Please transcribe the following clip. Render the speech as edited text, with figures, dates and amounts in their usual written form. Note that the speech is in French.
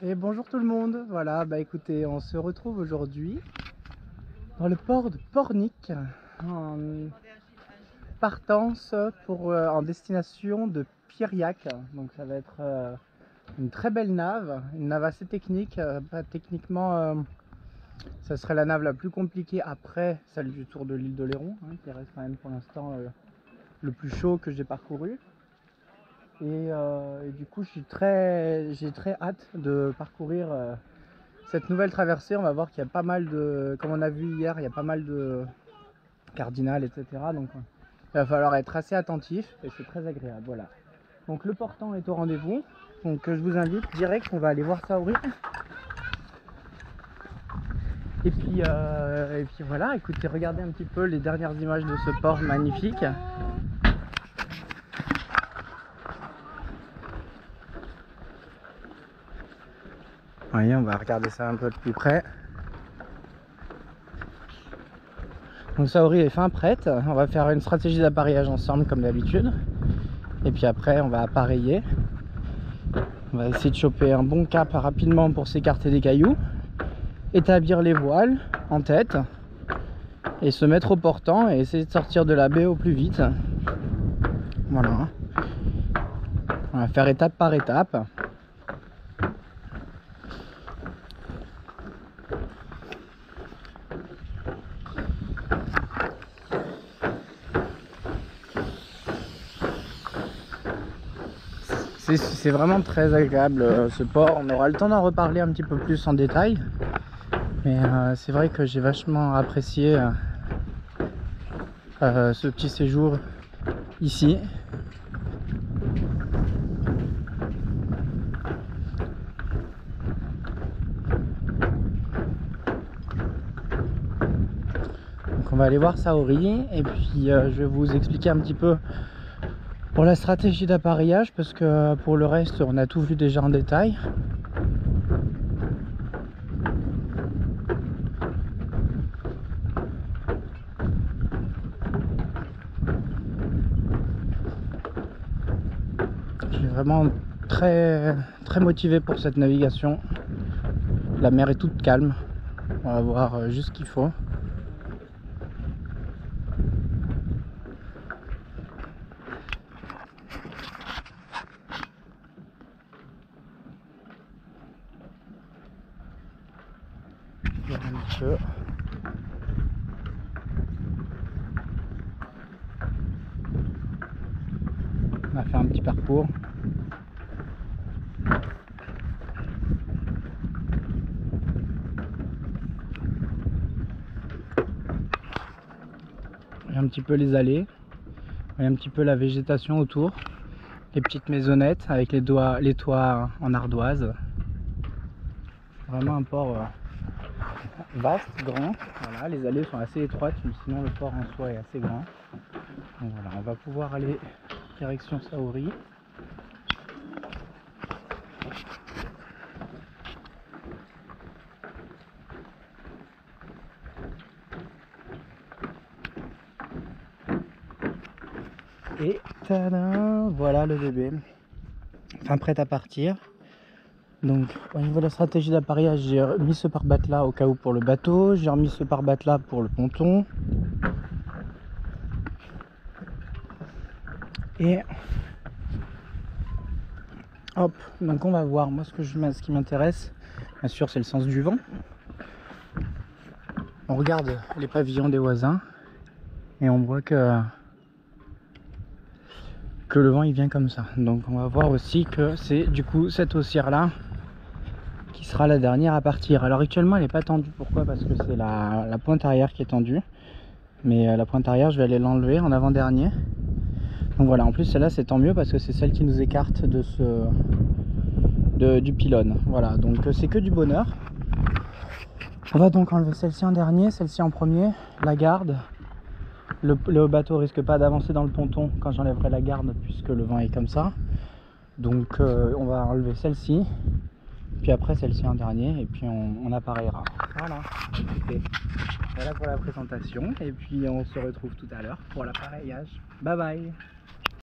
Et bonjour tout le monde, voilà, bah écoutez, on se retrouve aujourd'hui dans le port de Pornic, en partance en destination de Piriac. Donc ça va être une très belle nave, une nave assez technique, techniquement ça serait la nave la plus compliquée après celle du Tour de l'île d'Oléron, hein, qui reste quand même pour l'instant le plus chaud que j'ai parcouru. Et du coup j'ai très hâte de parcourir cette nouvelle traversée. On va voir qu'il y a pas mal de, comme on a vu hier, il y a pas mal de cardinales, etc. Donc il va falloir être assez attentif et c'est très agréable. Voilà. Donc le portant est au rendez-vous. Donc je vous invite direct, on va aller voir Saori. Et puis voilà, écoutez, regardez un petit peu les dernières images de ce port magnifique. Voyez, on va regarder ça un peu de plus près. Donc Saori est fin prête. On va faire une stratégie d'appareillage ensemble comme d'habitude. Et puis après on va appareiller. On va essayer de choper un bon cap rapidement pour s'écarter des cailloux. Établir les voiles en tête. Et se mettre au portant et essayer de sortir de la baie au plus vite. Voilà. On va faire étape par étape. C'est vraiment très agréable ce port. On aura le temps d'en reparler un petit peu plus en détail. Mais c'est vrai que j'ai vachement apprécié ce petit séjour ici. Donc on va aller voir Saori et puis je vais vous expliquer un petit peu pour la stratégie d'appareillage, parce que pour le reste on a tout vu déjà en détail. Je suis vraiment très motivé pour cette navigation. La mer est toute calme, on va voir juste ce qu'il faut. Un petit peu. On a fait un petit parcours. Et un petit peu les allées. Et un petit peu la végétation autour. Les petites maisonnettes avec les toits en ardoise. Vraiment un port vaste, grand. Voilà, les allées sont assez étroites, mais sinon le port en soi est assez grand. Donc voilà, on va pouvoir aller direction Saori. Et tada, voilà le bébé. Enfin prêt à partir. Donc au niveau de la stratégie d'appareillage, j'ai mis ce pare-batte là au cas où pour le bateau, j'ai remis ce pare-batte là pour le ponton. Et hop, donc on va voir. Moi ce qui m'intéresse, bien sûr, c'est le sens du vent. On regarde les pavillons des voisins et on voit que le vent il vient comme ça. Donc on va voir aussi que c'est du coup cette haussière là qui sera la dernière à partir. Alors actuellement elle n'est pas tendue. Pourquoi? Parce que c'est la pointe arrière qui est tendue. Mais la pointe arrière je vais aller l'enlever en avant-dernier. Donc voilà, en plus celle-là c'est tant mieux parce que c'est celle qui nous écarte du pylône. Voilà, donc c'est que du bonheur. On va donc enlever celle-ci en dernier, celle-ci en premier, la garde. Le bateau risque pas d'avancer dans le ponton quand j'enlèverai la garde puisque le vent est comme ça. Donc on va enlever celle-ci, puis après celle-ci en dernier et puis on appareillera. Voilà, écoutez, voilà pour la présentation et puis on se retrouve tout à l'heure pour l'appareillage. Bye bye.